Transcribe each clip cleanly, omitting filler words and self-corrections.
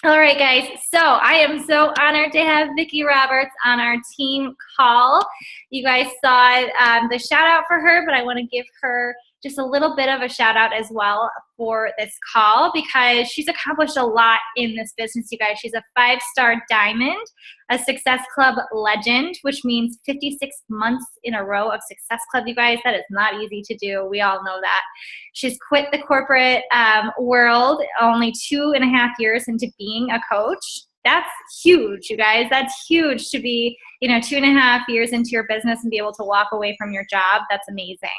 All right, guys. So I am so honored to have Vicki Roberts on our team call. You guys saw the shout out for her, but I want to give her just a little bit of a shout out as well for this call because she's accomplished a lot in this business, you guys. She's a 5-star diamond, a Success Club legend, which means 56 months in a row of Success Club, you guys. That is not easy to do. We all know that. She's quit the corporate world only 2.5 years into being a coach. That's huge, you guys. That's huge to be, 2.5 years into your business and be able to walk away from your job. That's amazing.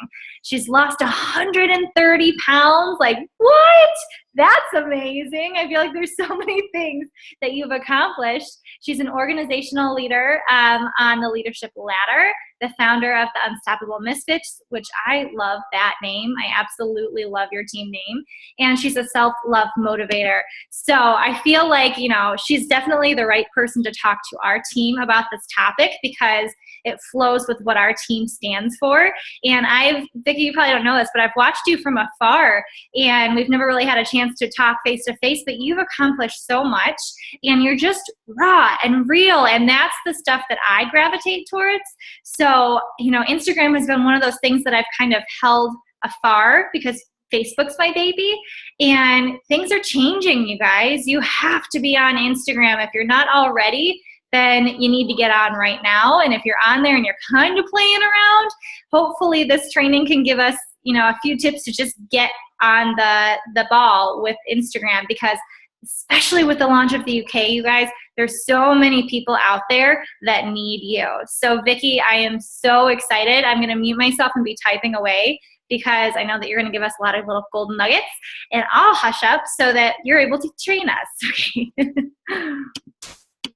She's lost 130 pounds. Like, what? That's amazing. I feel like there's so many things that you've accomplished. She's an organizational leader on the leadership ladder, the founder of the Unstoppable Misfits, which I love that name. I absolutely love your team name. And she's a self-love motivator. So I feel like, she's definitely the right person to talk to our team about this topic because it flows with what our team stands for. And Vicki, you probably don't know this, but I've watched you from afar and we've never really had a chance to talk face to face, but you've accomplished so much and you're just raw and real. And that's the stuff that I gravitate towards. So, Instagram has been one of those things that I've kind of held afar because Facebook's my baby and things are changing, you guys. You have to be on Instagram. If you're not already, then you need to get on right now. And if you're on there and you're kind of playing around, hopefully this training can give us, a few tips to just get on the ball with Instagram because especially with the launch of the UK, you guys, there's so many people out there that need you. So Vicki, I am so excited. I'm going to mute myself and be typing away because I know that you're going to give us a lot of little golden nuggets and I'll hush up so that you're able to train us. Okay.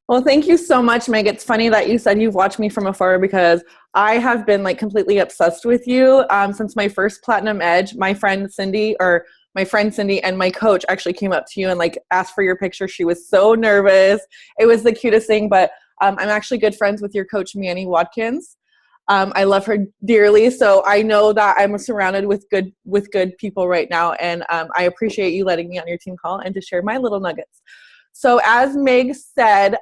Well, thank you so much, Meg. It's funny that you said you've watched me from afar because I have been completely obsessed with you since my first Platinum Edge. My friend Cindy and my coach actually came up to you and asked for your picture. She was so nervous. It was the cutest thing, but I'm actually good friends with your coach, Manny Watkins. I love her dearly, so I know that I'm surrounded with good people right now, and I appreciate you letting me on your team call and to share my little nuggets. So as Meg said,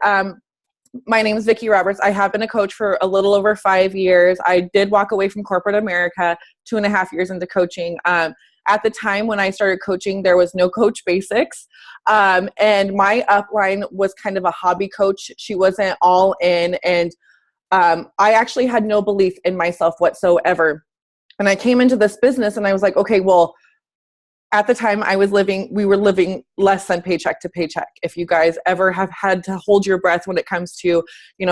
my name is Vicki Roberts. I have been a coach for a little over 5 years. I did walk away from corporate America 2.5 years into coaching. At the time when I started coaching, there was no Coach Basics. And my upline was kind of a hobby coach. She wasn't all in. And I actually had no belief in myself whatsoever. And I came into this business and I was like, okay, well, at the time we were living less than paycheck to paycheck. If you guys ever have had to hold your breath when it comes to,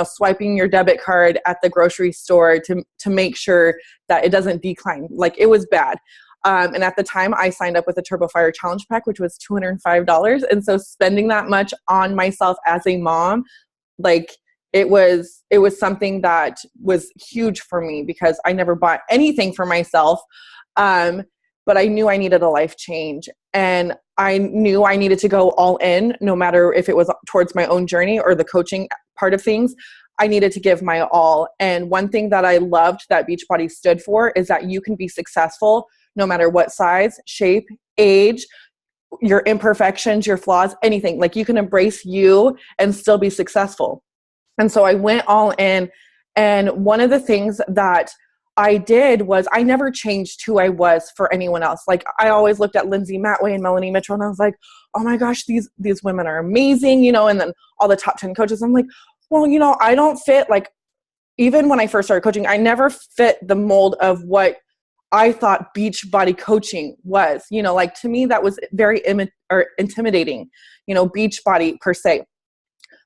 swiping your debit card at the grocery store to make sure that it doesn't decline, it was bad. And at the time I signed up with a Turbo Fire Challenge Pack, which was $205. And so spending that much on myself as a mom, it was something that was huge for me because I never bought anything for myself. But I knew I needed a life change and I knew I needed to go all in, no matter if it was towards my own journey or the coaching part of things. I needed to give my all. And one thing that I loved that Beachbody stood for is that you can be successful no matter what size, shape, age, your imperfections, your flaws, anything. You can embrace you and still be successful. And so I went all in. And one of the things that I did was I never changed who I was for anyone else. I always looked at Lindsay Matway and Melanie Mitchell and I was like, oh my gosh, these women are amazing, and then all the top 10 coaches. I'm like, well, I don't fit, even when I first started coaching, I never fit the mold of what I thought Beachbody coaching was. To me, that was very intimidating, Beachbody per se.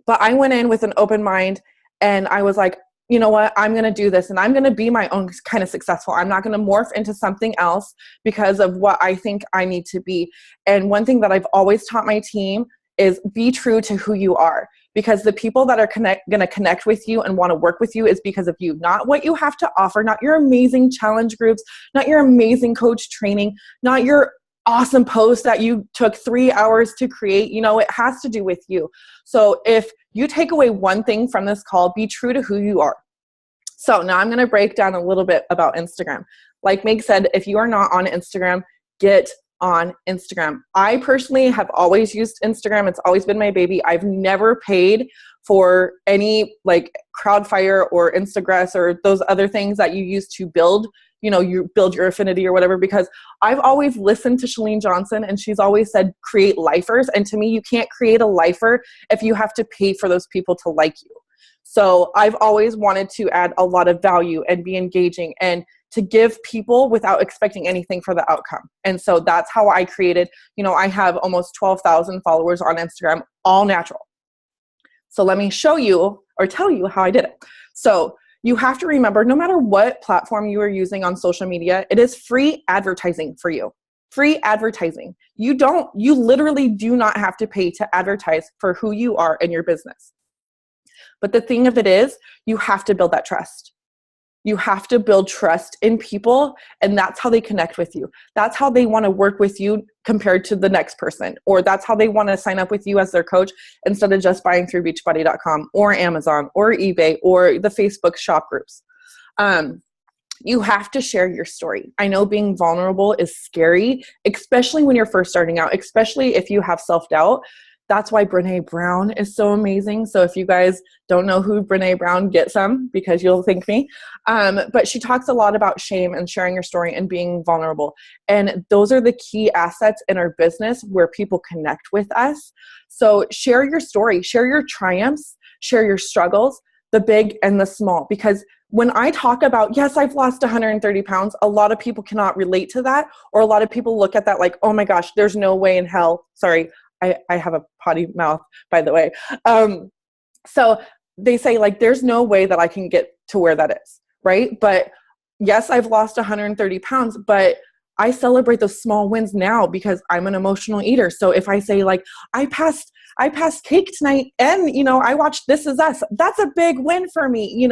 But I went in with an open mind and I was like, you know what, I'm going to do this and I'm going to be my own kind of successful. I'm not going to morph into something else because of what I think I need to be. And one thing that I've always taught my team is be true to who you are, because the people that are going to connect with you and want to work with you is because of you, not what you have to offer, not your amazing challenge groups, not your amazing coach training, not your awesome post that you took 3 hours to create. It has to do with you. So if you take away one thing from this call, be true to who you are. So now I'm going to break down a little bit about Instagram. Like Meg said, if you are not on Instagram, get on Instagram. I personally have always used Instagram. It's always been my baby. I've never paid for any like Crowdfire or Instagress or those other things that you use to build, you build your affinity or whatever, because I've always listened to Chalene Johnson, and she's always said, create lifers. And to me, you can't create a lifer if you have to pay for those people to like you. So I've always wanted to add a lot of value and be engaging and to give people without expecting anything for the outcome. And so that's how I created, I have almost 12,000 followers on Instagram, all natural. So let me show you or tell you how I did it. So you have to remember, no matter what platform you are using on social media, it is free advertising for you. Free advertising. You literally do not have to pay to advertise for who you are in your business. But the thing of it is, you have to build that trust. You have to build trust in people, and that's how they connect with you. That's how they want to work with you compared to the next person, or that's how they want to sign up with you as their coach instead of just buying through beachbody.com or Amazon or eBay or the Facebook shop groups. You have to share your story. I know being vulnerable is scary, especially when you're first starting out, especially if you have self-doubt. That's why Brené Brown is so amazing. So if you guys don't know who Brené Brown, get some because you'll thank me. But she talks a lot about shame and sharing your story and being vulnerable. And those are the key assets in our business where people connect with us. So share your story, share your triumphs, share your struggles, the big and the small. Because when I talk about, yes, I've lost 130 pounds, a lot of people cannot relate to that. Or a lot of people look at that like, oh my gosh, there's no way in hell. Sorry. I have a potty mouth, by the way. So they say like, there's no way that I can get to where that is, right? But yes, I've lost 130 pounds, but I celebrate those small wins now because I'm an emotional eater. So if I say like, I passed cake tonight and, I watched This Is Us, that's a big win for me.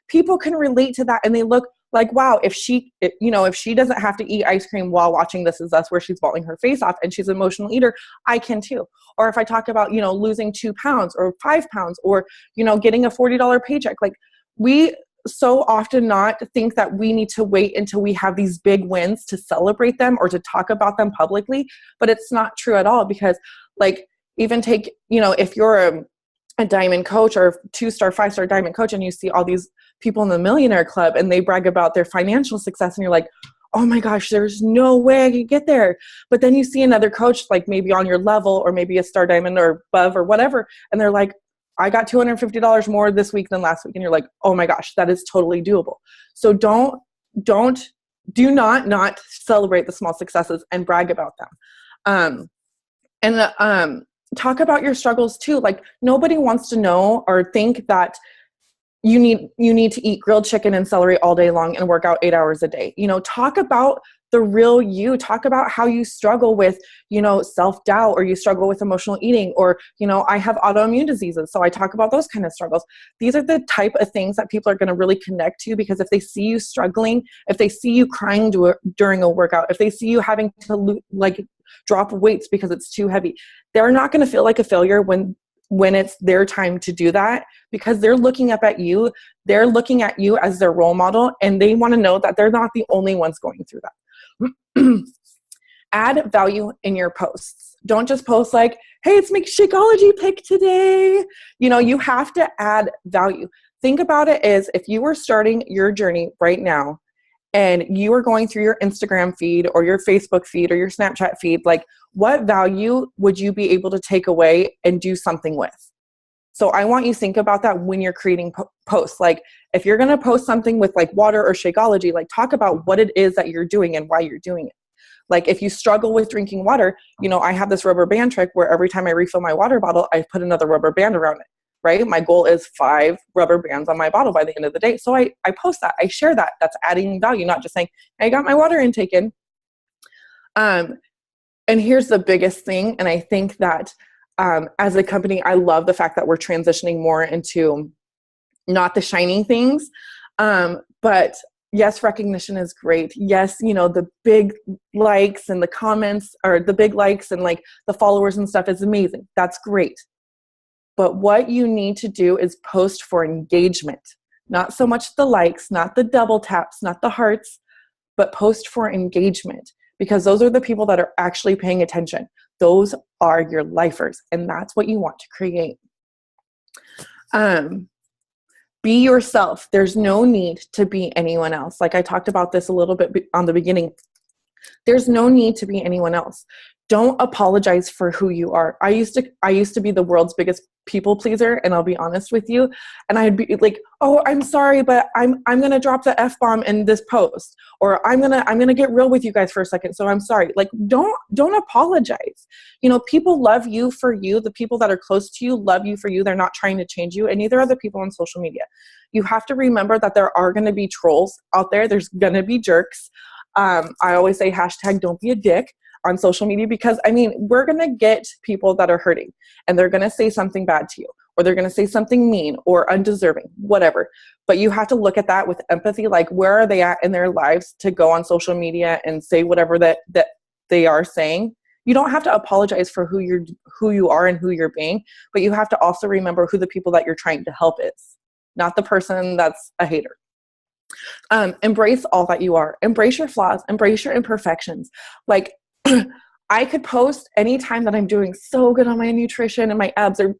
People can relate to that and they look like, wow, if she doesn't have to eat ice cream while watching This Is Us where she's bawling her face off and she's an emotional eater, I can too. Or if I talk about, losing 2 pounds or 5 pounds or, getting a $40 paycheck, like we so often not think that we need to wait until we have these big wins to celebrate them or to talk about them publicly. But it's not true at all because like even take, if you're a diamond coach or 2-star, 5-star diamond coach and you see all these people in the millionaire club and they brag about their financial success and you're like, oh my gosh, there's no way I can get there. But then you see another coach like maybe on your level or maybe a star diamond or above or whatever. And they're like, I got $250 more this week than last week. And you're like, oh my gosh, that is totally doable. So do not celebrate the small successes and brag about them. Talk about your struggles too. Like nobody wants to know or think that you need to eat grilled chicken and celery all day long and work out 8 hours a day. Talk about the real you. Talk about how you struggle with, self-doubt or you struggle with emotional eating or, I have autoimmune diseases. So I talk about those kind of struggles. These are the type of things that people are going to really connect to because if they see you struggling, if they see you crying during a workout, if they see you having to drop weights because it's too heavy, they're not going to feel like a failure when it's their time to do that because they're looking up at you. They're looking at you as their role model and they want to know that they're not the only ones going through that. Add value in your posts. Don't just post like, hey, it's my Shakeology pick today. You have to add value. Think about it as if you were starting your journey right now and you are going through your Instagram feed or your Facebook feed or your Snapchat feed, like what value would you be able to take away and do something with? So I want you to think about that when you're creating posts. Like if you're going to post something with like water or Shakeology, like talk about what it is that you're doing and why you're doing it. Like if you struggle with drinking water, I have this rubber band trick where every time I refill my water bottle, I put another rubber band around it. Right? My goal is 5 rubber bands on my bottle by the end of the day. So I post that. I share that. That's adding value, not just saying, I got my water intake in. And here's the biggest thing. And I think that as a company, I love the fact that we're transitioning more into not the shiny things. But yes, recognition is great. Yes, the big likes and the comments or the big likes and like the followers and stuff is amazing. That's great. But what you need to do is post for engagement, not so much the likes, not the double taps, not the hearts, but post for engagement. because those are the people that are actually paying attention. Those are your lifers, and that's what you want to create. Be yourself. There's no need to be anyone else. Like I talked about this a little bit on the beginning. There's no need to be anyone else. Don't apologize for who you are. I used to be the world's biggest people pleaser, and I'll be honest with you. And I'd be like, "Oh, I'm sorry, but I'm gonna drop the F-bomb in this post," or I'm gonna get real with you guys for a second. So I'm sorry. Like, don't apologize. You know, people love you for you. The people that are close to you love you for you. They're not trying to change you, and neither are the people on social media. You have to remember that there are going to be trolls out there. There's going to be jerks. I always say hashtag don't be a dick on social media, because I mean, we're going to get people that are hurting, and they're going to say something bad to you, or they're going to say something mean or undeserving, whatever. But you have to look at that with empathy. Like, where are they at in their lives to go on social media and say whatever that they are saying? You don't have to apologize for who you are and who you're being, but you have to also remember who the people that you're trying to help is, not the person that's a hater. Embrace all that you are. Embrace your flaws. Embrace your imperfections. Like, I could post anytime that I'm doing so good on my nutrition and my abs are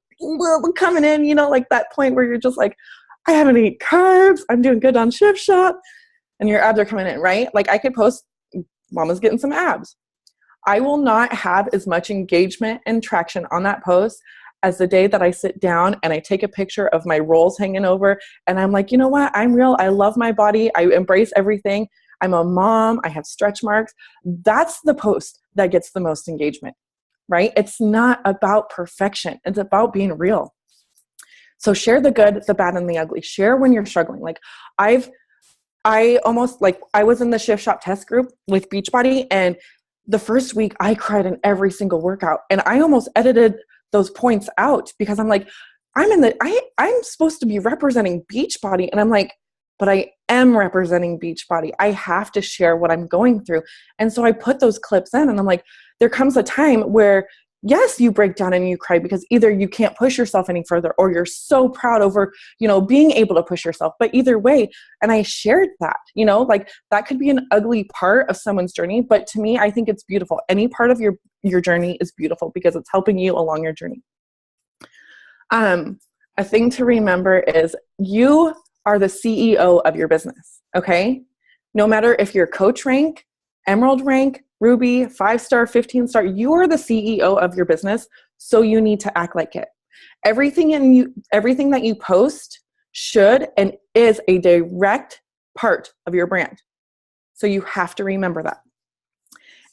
coming in, you know, like that point where you're just like, I haven't eaten carbs, I'm doing good on Shift Shop, and your abs are coming in, right? Like, I could post, Mama's getting some abs. I will not have as much engagement and traction on that post as the day that I sit down and I take a picture of my rolls hanging over, and I'm like, you know what? I'm real. I love my body. I embrace everything. I'm a mom. I have stretch marks. That's the post that gets the most engagement, right? It's not about perfection. It's about being real. So share the good, the bad, and the ugly. Share when you're struggling. Like, I was in the Shift Shop test group with Beachbody, and the first week I cried in every single workout, and I almost edited those points out because I'm like, I'm supposed to be representing Beachbody, and I'm like, but I am representing Beachbody. I have to share what I'm going through. And so I put those clips in, and I'm like, there comes a time where, yes, you break down and you cry because either you can't push yourself any further, or you're so proud over, you know, being able to push yourself. But either way, and I shared that, you know, like that could be an ugly part of someone's journey, but to me, I think it's beautiful. Any part of your journey is beautiful because it's helping you along your journey. A thing to remember is you are the CEO of your business, okay? No matter if you're coach rank, emerald rank, ruby, 5-star, 15-star, you are the CEO of your business, so you need to act like it. Everything that you post should and is a direct part of your brand. So you have to remember that.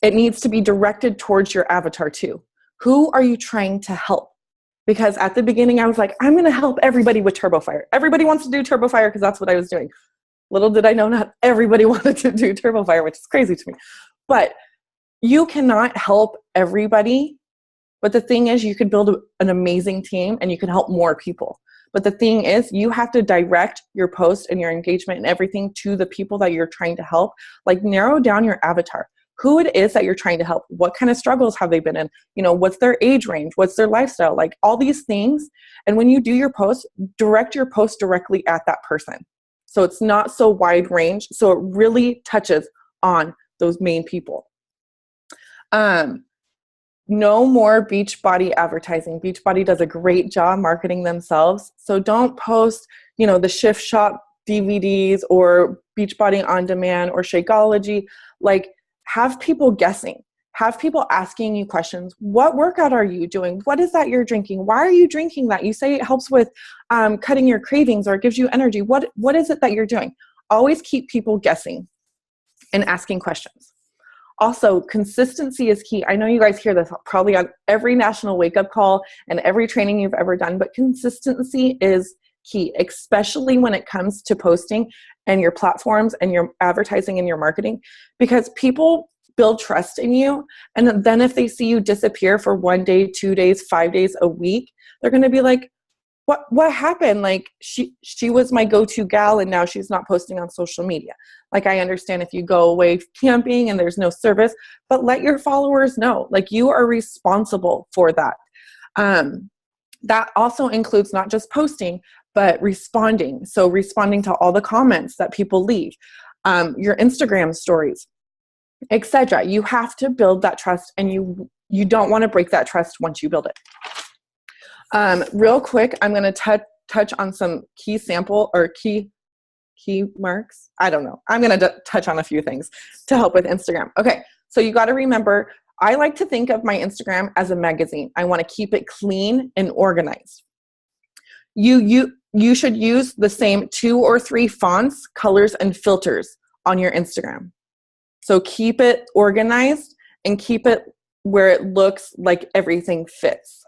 It needs to be directed towards your avatar too. Who are you trying to help? Because at the beginning, I was like, I'm going to help everybody with TurboFire. Everybody wants to do TurboFire because that's what I was doing. Little did I know, not everybody wanted to do TurboFire, which is crazy to me. But you cannot help everybody. But the thing is, you could build an amazing team and you can help more people. But the thing is, you have to direct your post and your engagement and everything to the people that you're trying to help. Like, narrow down your avatar. Who it is that you're trying to help, what kind of struggles have they been in, you know, what's their age range, what's their lifestyle, like all these things. And when you do your post, direct your post directly at that person. So it's not so wide range. So it really touches on those main people. No more Beachbody advertising. Beachbody does a great job marketing themselves. So don't post, you know, the Shift Shop DVDs or Beachbody On Demand or Shakeology. Like, have people guessing. Have people asking you questions. What workout are you doing? What is that you're drinking? Why are you drinking that? You say it helps with cutting your cravings or it gives you energy. What is it that you're doing? Always keep people guessing and asking questions. Also, consistency is key. I know you guys hear this probably on every national wake-up call and every training you've ever done, but consistency is key, especially when it comes to posting and your platforms and your advertising and your marketing, because people build trust in you. And then if they see you disappear for 1 day, 2 days, 5 days, a week, they're going to be like, what happened? Like, she was my go-to gal and now she's not posting on social media. Like, I understand if you go away camping and there's no service, but let your followers know, like, you are responsible for that. That also includes not just posting, but responding. So responding to all the comments that people leave, your Instagram stories. etc. You have to build that trust, and you don't want to break that trust once you build it. Real quick, I'm going to touch on some key sample or key marks. I don't know. I'm going to touch on a few things to help with Instagram. Okay, so you got to remember, I like to think of my Instagram as a magazine. I want to keep it clean and organized. You should use the same 2 or 3 fonts, colors, and filters on your Instagram. So keep it organized and keep it where it looks like everything fits.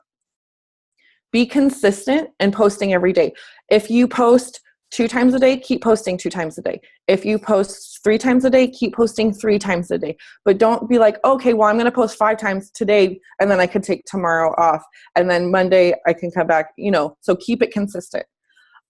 Be consistent and posting every day. If you post 2 times a day, keep posting 2 times a day. If you post 3 times a day, keep posting 3 times a day. But don't be like, okay, well, I'm going to post 5 times today, and then I could take tomorrow off, and then Monday I can come back, so keep it consistent.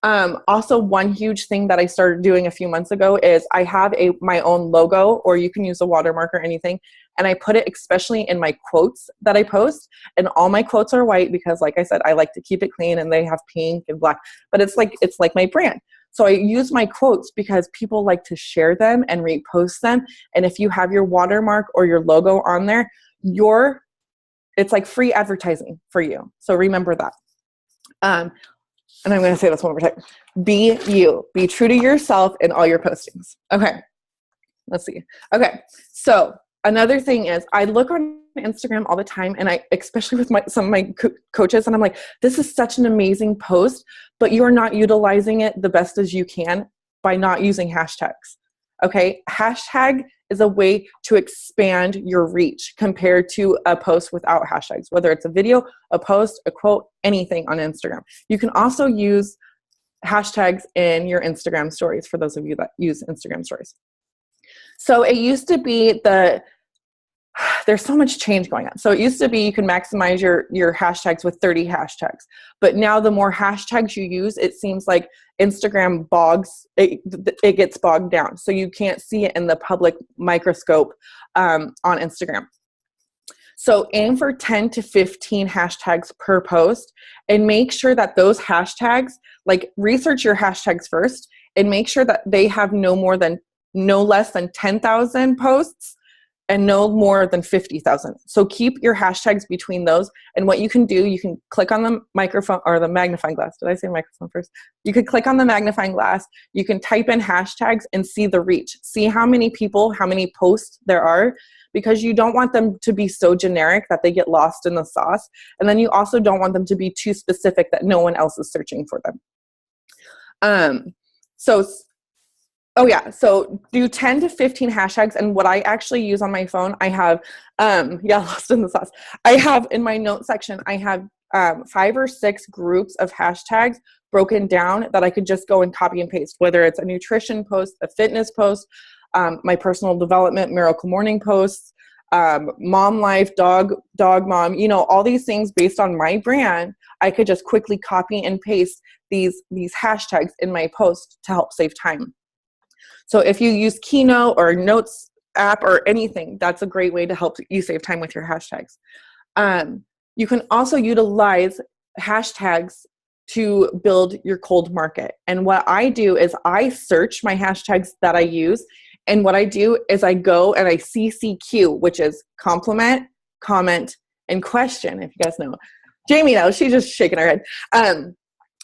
Also, one huge thing that I started doing a few months ago is I have my own logo, or you can use a watermark or anything, and I put it especially in my quotes that I post, and all my quotes are white because, like I said, I like to keep it clean, and they have pink and black, but it's like my brand. So I use my quotes because people like to share them and repost them, and if you have your watermark or your logo on there, it's like free advertising for you. So remember that. And I'm going to say this one more time. Be you. Be true to yourself in all your postings. Okay. Let's see. Okay. So another thing is I look on Instagram all the time, and especially with some of my coaches, and I'm like, this is such an amazing post, but you're not utilizing it the best as you can by not using hashtags. Okay. Hashtag is a way to expand your reach compared to a post without hashtags, whether it's a video, a post, a quote, anything on Instagram. You can also use hashtags in your Instagram stories for those of you that use Instagram stories. So it used to be there's so much change going on. So it used to be you can maximize your hashtags with 30 hashtags. But now the more hashtags you use, it seems like Instagram it gets bogged down. So you can't see it in the public microscope on Instagram. So aim for 10 to 15 hashtags per post, and make sure that those hashtags, research your hashtags first and make sure that they have no less than 10,000 posts and no more than 50,000. So keep your hashtags between those. And what you can do, you can click on the microphone or the magnifying glass. Did I say microphone first? You could click on the magnifying glass. You can type in hashtags and see the reach. See how many people, how many posts there are, because you don't want them to be so generic that they get lost in the sauce. And then you also don't want them to be too specific that no one else is searching for them. So do 10 to 15 hashtags. And what I actually use on my phone, I have, lost in the sauce. I have in my notes section, I have 5 or 6 groups of hashtags broken down that I could just go and copy and paste, whether it's a nutrition post, a fitness post, my personal development, miracle morning posts, mom life, dog mom, all these things based on my brand. I could just quickly copy and paste these hashtags in my post to help save time. So if you use Keynote or Notes app or anything, that's a great way to help you save time with your hashtags. You can also utilize hashtags to build your cold market. And what I do is I search my hashtags that I use. And what I do is I go and I CCQ, which is compliment, comment, and question, if you guys know. Jamie knows, she's just shaking her head.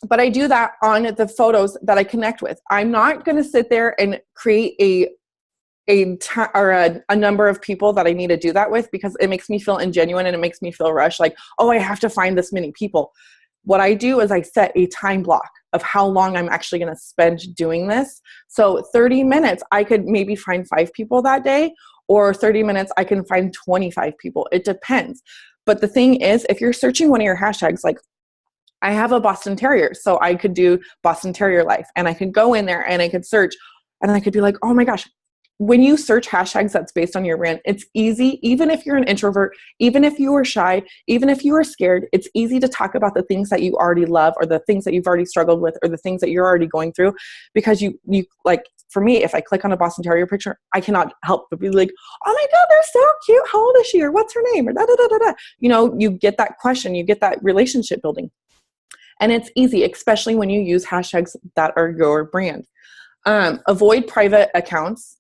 But I do that on the photos that I connect with. I'm not going to sit there and create a number of people that I need to do that with, because it makes me feel ingenuine and it makes me feel rushed. Like, oh, I have to find this many people. What I do is I set a time block of how long I'm actually going to spend doing this. So 30 minutes, I could maybe find 5 people that day, or 30 minutes, I can find 25 people. It depends. But the thing is, if you're searching one of your hashtags, like I have a Boston Terrier, so I could do Boston Terrier life, and I could go in there and I could search, and I could be like, oh my gosh, when you search hashtags that's based on your brand, it's easy. Even if you're an introvert, even if you are shy, even if you are scared, it's easy to talk about the things that you already love, or the things that you've already struggled with, or the things that you're already going through. Because you like, for me, if I click on a Boston Terrier picture, I cannot help but be like, oh my God, they're so cute. How old is she? Or what's her name? Or da da da da da. You get that question, you get that relationship building. And it's easy, especially when you use hashtags that are your brand. Avoid private accounts.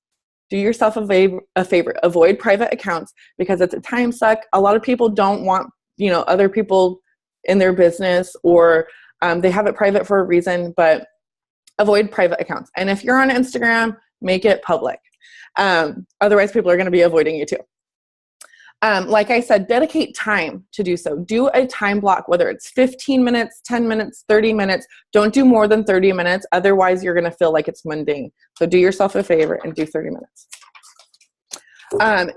do yourself a favor. Avoid private accounts because it's a time suck. A lot of people don't want, other people in their business, or they have it private for a reason, but avoid private accounts. And if you're on Instagram, make it public. Otherwise, people are going to be avoiding you too. Like I said, dedicate time to do so. Do a time block, whether it's 15 minutes, 10 minutes, 30 minutes. Don't do more than 30 minutes. Otherwise, you're going to feel like it's mundane. So do yourself a favor and do 30 minutes.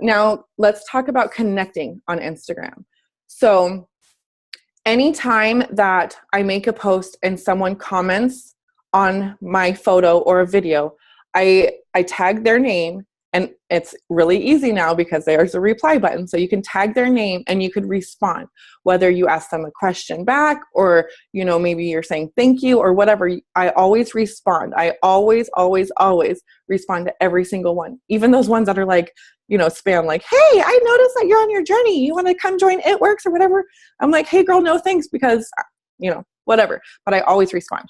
Now, let's talk about connecting on Instagram. So anytime that I make a post and someone comments on my photo or a video, I tag their name. And it's really easy now because there's a reply button. So you can tag their name and you could respond, whether you ask them a question back or, maybe you're saying thank you or whatever. I always respond. I always respond to every single one. Even those ones that are like, spam, like, hey, I noticed that you're on your journey. You want to come join It Works or whatever? I'm like, hey girl, no thanks, because, whatever. But I always respond.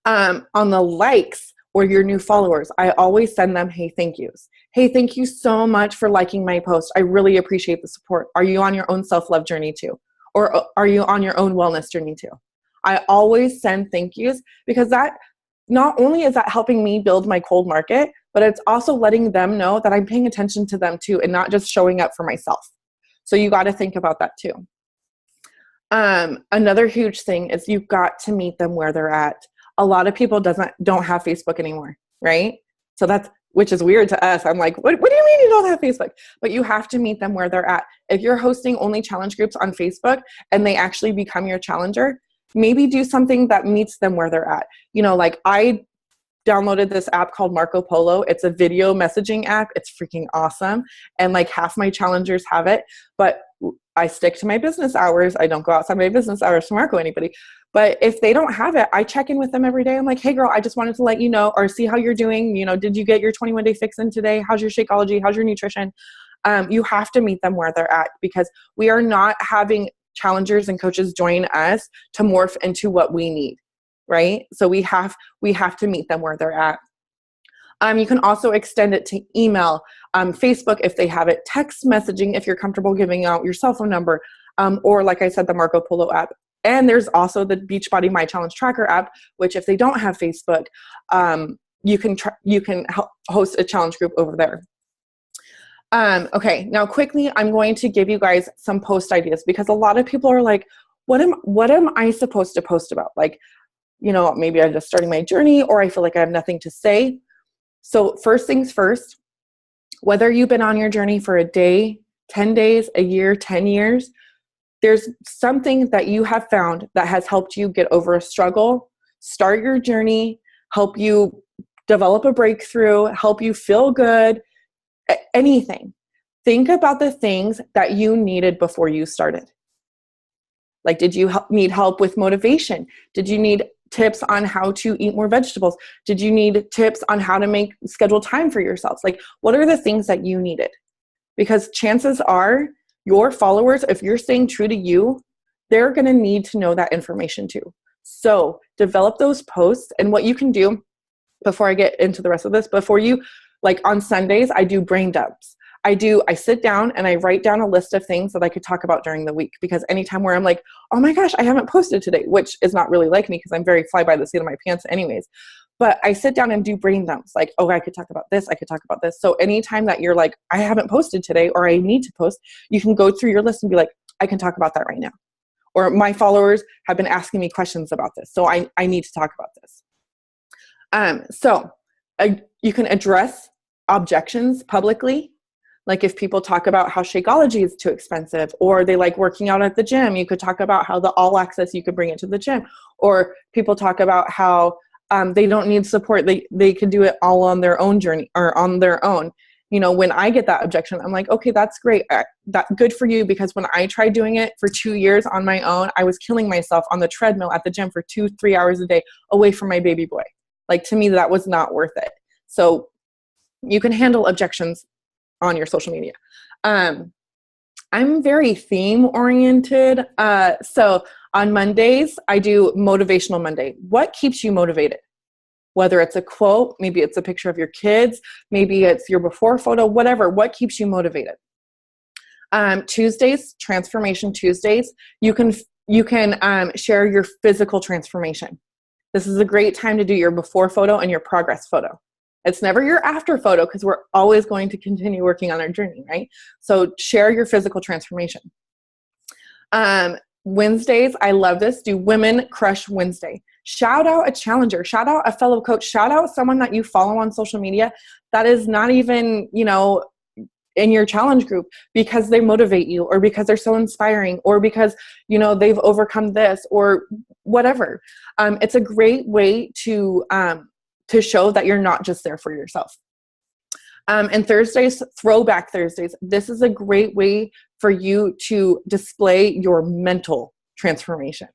On the likes, or your new followers, I always send them, hey, thank yous. Hey, thank you so much for liking my post. I really appreciate the support. Are you on your own self-love journey too? Or are you on your own wellness journey too? I always send thank yous because that not only is that helping me build my cold market, but it's also letting them know that I'm paying attention to them too and not just showing up for myself. So you got to think about that too. Another huge thing is you've got to meet them where they're at. A lot of people don't have Facebook anymore, right? So which is weird to us. I'm like, what do you mean you don't have Facebook? But you have to meet them where they're at. If you're hosting only challenge groups on Facebook and they actually become your challenger, maybe do something that meets them where they're at. Like I downloaded this app called Marco Polo. It's a video messaging app. It's freaking awesome. And like half my challengers have it, but I stick to my business hours. I don't go outside my business hours to Marco anybody. But if they don't have it, I check in with them every day. I'm like, hey girl, I just wanted to let you know or see how you're doing. Did you get your 21-day fix in today? How's your Shakeology? How's your nutrition? You have to meet them where they're at because we are not having challengers and coaches join us to morph into what we need, right? So we have to meet them where they're at. You can also extend it to email, Facebook if they have it, text messaging if you're comfortable giving out your cell phone number, or like I said, the Marco Polo app. And there's also the Beachbody My Challenge Tracker app, which if they don't have Facebook, you can host a challenge group over there. Okay, now quickly, I'm going to give you guys some post ideas because a lot of people are like, what am I supposed to post about? Like, maybe I'm just starting my journey or I feel like I have nothing to say. So first things first, whether you've been on your journey for a day, 10 days, a year, 10 years, there's something that you have found that has helped you get over a struggle, start your journey, help you develop a breakthrough, help you feel good, anything. Think about the things that you needed before you started. Like, did you need help with motivation? Did you need tips on how to eat more vegetables? Did you need tips on how to schedule time for yourselves? Like, what are the things that you needed? Because chances are your followers, if you're staying true to you, they're going to need to know that information too. So develop those posts. And what you can do before I get into the rest of this, like on Sundays, I do brain dumps. I sit down and I write down a list of things that I could talk about during the week, because anytime where I'm like, oh my gosh, I haven't posted today, which is not really like me because I'm very fly by the seat of my pants anyways. But I sit down and do brain dumps like, oh, I could talk about this. I could talk about this. So anytime that you're like, I haven't posted today or I need to post, you can go through your list and be like, I can talk about that right now. Or my followers have been asking me questions about this. So I need to talk about this. You can address objections publicly. Like if people talk about how Shakeology is too expensive, or they like working out at the gym, you could talk about how the all access, you could bring it to the gym. Or people talk about how they don't need support. They can do it all on their own journey or on their own. When I get that objection, I'm like, okay, that's great. Good for you. Because when I tried doing it for 2 years on my own, I was killing myself on the treadmill at the gym for 2-3 hours a day away from my baby boy. Like, to me, that was not worth it. So you can handle objections on your social media. I'm very theme oriented. So on Mondays, I do Motivational Monday. What keeps you motivated? Whether it's a quote, maybe it's a picture of your kids, maybe it's your before photo, whatever, what keeps you motivated. Tuesdays, Transformation Tuesdays, you can share your physical transformation. This is a great time to do your before photo and your progress photo. It's never your after photo because we're always going to continue working on our journey, right? So share your physical transformation. Wednesdays, I love this. Do Women Crush Wednesday. Shout out a challenger. Shout out a fellow coach. Shout out someone that you follow on social media that is not even, in your challenge group, because they motivate you, or because they're so inspiring, or because, they've overcome this or whatever. It's a great way to show that you're not just there for yourself. And Thursdays, Throwback Thursdays. This is a great way for you to display your mental transformation.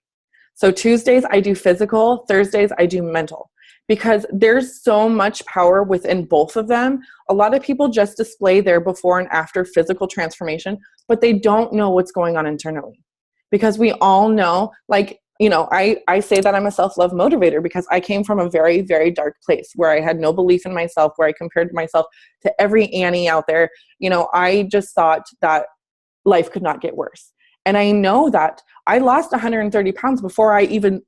So Tuesdays, I do physical. Thursdays, I do mental. Because there's so much power within both of them. A lot of people just display their before and after physical transformation, but they don't know what's going on internally. Because we all know, I say that I'm a self-love motivator because I came from a very, very dark place where I had no belief in myself, where I compared myself to every Annie out there. I just thought that life could not get worse. And I know that I lost 130 pounds before I even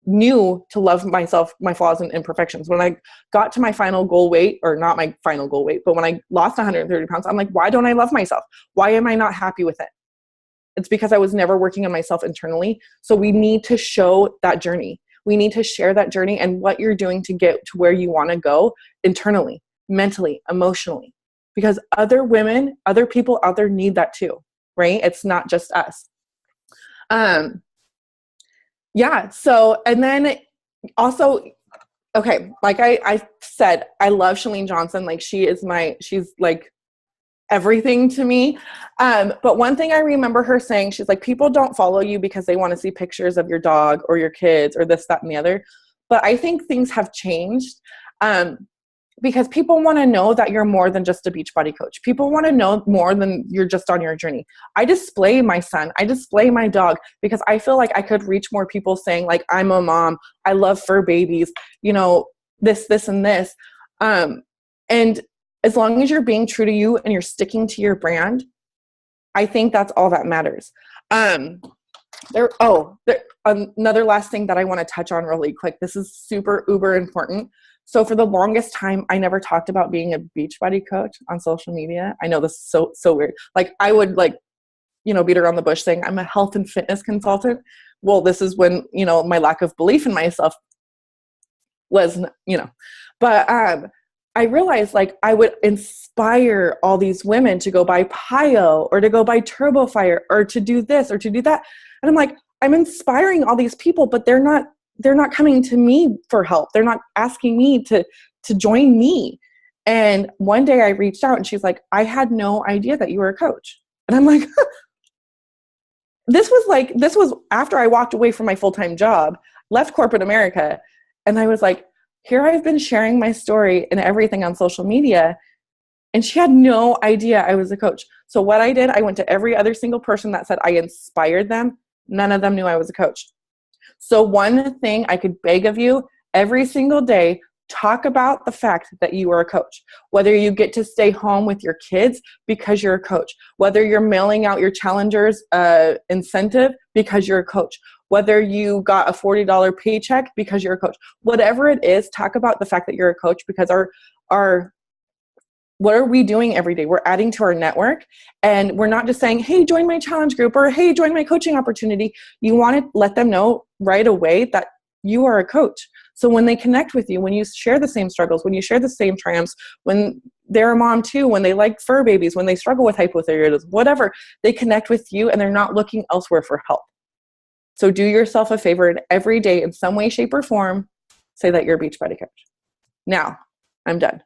knew to love myself, my flaws and imperfections. When I got to my final goal weight, or not my final goal weight, but when I lost 130 pounds, I'm like, why don't I love myself? Why am I not happy with it? It's because I was never working on myself internally. So we need to show that journey. We need to share that journey and what you're doing to get to where you want to go internally, mentally, emotionally, because other women, other people out there need that too, right? It's not just us. Yeah. So, and then also, okay, like I said, I love Chalene Johnson. Like she's like everything to me. But one thing I remember her saying, she's like, people don't follow you because they want to see pictures of your dog or your kids or this, that, and the other. But I think things have changed. Because people want to know that you're more than just a Beachbody coach. People want to know more than you're just on your journey. I display my son. I display my dog because I feel like I could reach more people saying like, I'm a mom. I love fur babies, this, and this. And as long as you're being true to you and you're sticking to your brand, I think that's all that matters. Another last thing that I want to touch on really quick. This is super uber important. So for the longest time, I never talked about being a Beachbody coach on social media. I know this is so weird. Like I would beat around the bush saying I'm a health and fitness consultant. Well, this is when, my lack of belief in myself was, but I realized like I would inspire all these women to go buy Pio or to go buy TurboFire or to do this or to do that. And I'm like, I'm inspiring all these people, but they're not coming to me for help. They're not asking me to join me. And one day I reached out and she's like, I had no idea that you were a coach. And I'm like, this was after I walked away from my full-time job, left corporate America. And I was like, here I've been sharing my story and everything on social media. And she had no idea I was a coach. So what I did, I went to every other single person that said I inspired them. None of them knew I was a coach. So one thing I could beg of you every single day, talk about the fact that you are a coach. Whether you get to stay home with your kids because you're a coach. Whether you're mailing out your challengers incentive because you're a coach. Whether you got a $40 paycheck because you're a coach. Whatever it is, talk about the fact that you're a coach because our what are we doing every day? We're adding to our network and we're not just saying, hey, join my challenge group or hey, join my coaching opportunity. You want to let them know right away that you are a coach. So when they connect with you, when you share the same struggles, when you share the same triumphs, when they're a mom too, when they like fur babies, when they struggle with hypothyroidism, whatever, they connect with you and they're not looking elsewhere for help. So do yourself a favor and every day in some way, shape, or form, say that you're a Beachbody coach. Now, I'm done.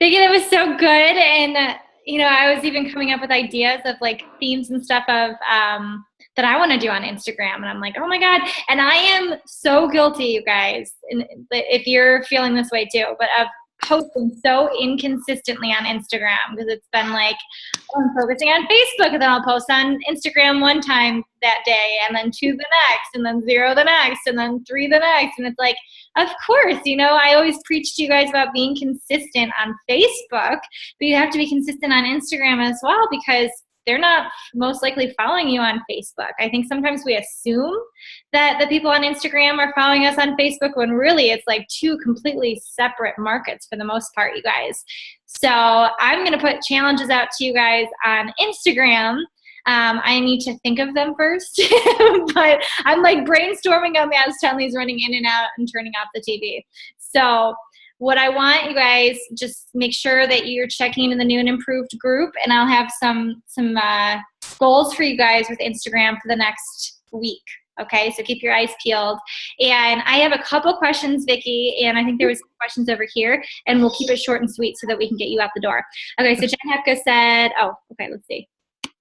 Vicki, that was so good. And, I was even coming up with ideas of like themes and stuff of that I want to do on Instagram. And I'm like, oh my God. And I am so guilty, you guys, and if you're feeling this way too, but of posting so inconsistently on Instagram because it's been like, oh, I'm focusing on Facebook, and then I'll post on Instagram one time that day, and then 2 the next, and then 0 the next, and then 3 the next. And it's like, of course, I always preach to you guys about being consistent on Facebook, but you have to be consistent on Instagram as well, because they're not most likely following you on Facebook. I think sometimes we assume that the people on Instagram are following us on Facebook when really it's like 2 completely separate markets for the most part, you guys. So I'm going to put challenges out to you guys on Instagram. I need to think of them first, but I'm like brainstorming them as Tenley's running in and out and turning off the TV. So what I want you guys, just make sure that you're checking in the new and improved group, and I'll have some goals for you guys with Instagram for the next week. Okay, so keep your eyes peeled. And I have a couple questions, Vicki, and I think there was some questions over here, and we'll keep it short and sweet so that we can get you out the door. Okay, so Jen Hepka said, oh, okay, let's see.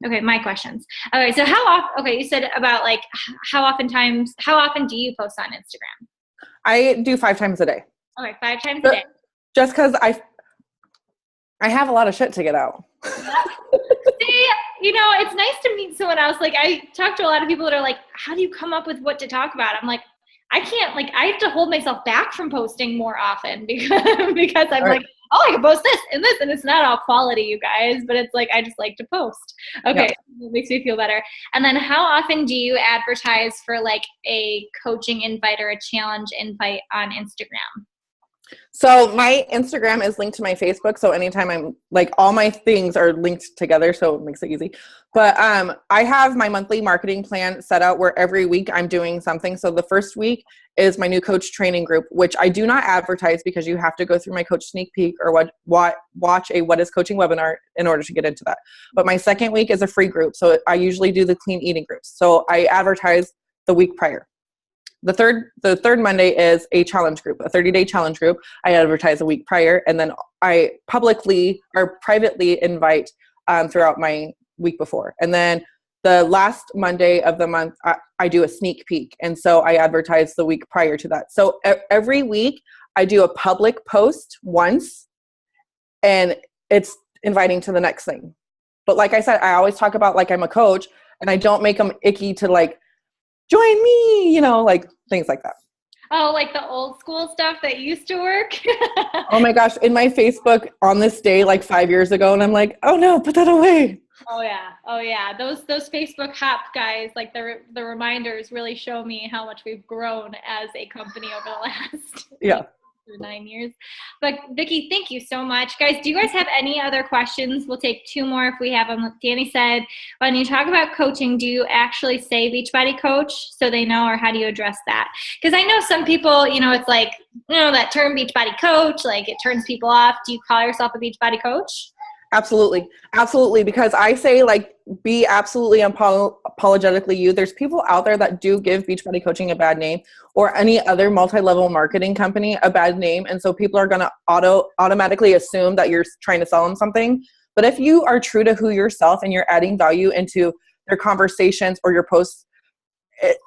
Okay, my questions. Okay, so how often, okay, you said about like how often do you post on Instagram? I do 5 times a day. Okay, 5 times a day. Just because I have a lot of shit to get out. See, it's nice to meet someone else. Like, I talk to a lot of people that are like, how do you come up with what to talk about? I'm like, I can't, like, I have to hold myself back from posting more often because I'm like, oh, I can post this, and it's not all quality, you guys, but it's like, I just like to post. Okay, yeah. It makes me feel better. And then how often do you advertise for like a coaching invite or a challenge invite on Instagram? So my Instagram is linked to my Facebook. So anytime I'm like, all my things are linked together. So it makes it easy. But I have my monthly marketing plan set out where every week I'm doing something. So the first week is my new coach training group, which I do not advertise because you have to go through my coach sneak peek or watch a What is Coaching webinar in order to get into that. But my second week is a free group. So I usually do the clean eating groups. So I advertise the week prior. The third Monday is a challenge group, a 30-day challenge group. I advertise a week prior, and then I publicly or privately invite throughout my week before. And then the last Monday of the month, I do a sneak peek. And so I advertise the week prior to that. So every week I do a public post once, and it's inviting to the next thing. But like I said, I always talk about like I'm a coach, and I don't make them icky to like, join me, like things like that. Oh, like the old school stuff that used to work? Oh my gosh, in my Facebook on this day, like 5 years ago, and I'm like, oh no, put that away. Oh yeah. Those Facebook hop guys, like the reminders really show me how much we've grown as a company over the last 9 years. But Vicki, thank you so much. Guys, do you guys have any other questions? We'll take 2 more if we have them. Danny said, when you talk about coaching, do you actually say Beachbody coach so they know, or how do you address that? Because I know some people, it's like, that term Beachbody coach, like it turns people off. Do you call yourself a Beachbody coach? Absolutely. Absolutely. Because I say like, be absolutely apologetically you. There's people out there that do give Beachbody Coaching a bad name, or any other multi-level marketing company a bad name. And so people are going to automatically assume that you're trying to sell them something. But if you are true to who yourself and you're adding value into their conversations or your posts,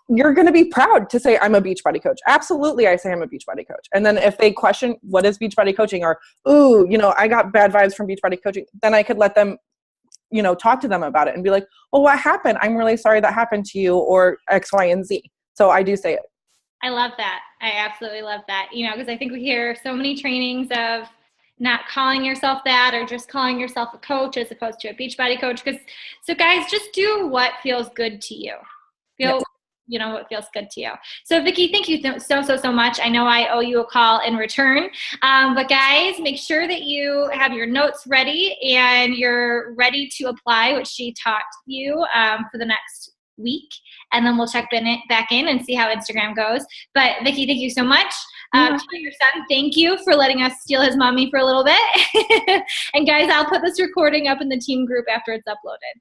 you're going to be proud to say, I'm a Beachbody coach. Absolutely. I say I'm a Beachbody coach. And then if they question, what is Beachbody coaching? Or, ooh, I got bad vibes from Beachbody coaching. Then I could let them, talk to them about it and be like, well, what happened? I'm really sorry that happened to you, or X, Y, and Z. So I do say it. I love that. I absolutely love that. Because I think we hear so many trainings of not calling yourself that, or just calling yourself a coach as opposed to a Beachbody coach. So guys, just do what feels good to you. What feels good to you. So Vicki, thank you so much. I know I owe you a call in return. But guys, make sure that you have your notes ready and you're ready to apply what she taught you for the next week. And then we'll check back in and see how Instagram goes. But Vicki, thank you so much. Tell your son thank you for letting us steal his mommy for a little bit. And guys, I'll put this recording up in the team group after it's uploaded.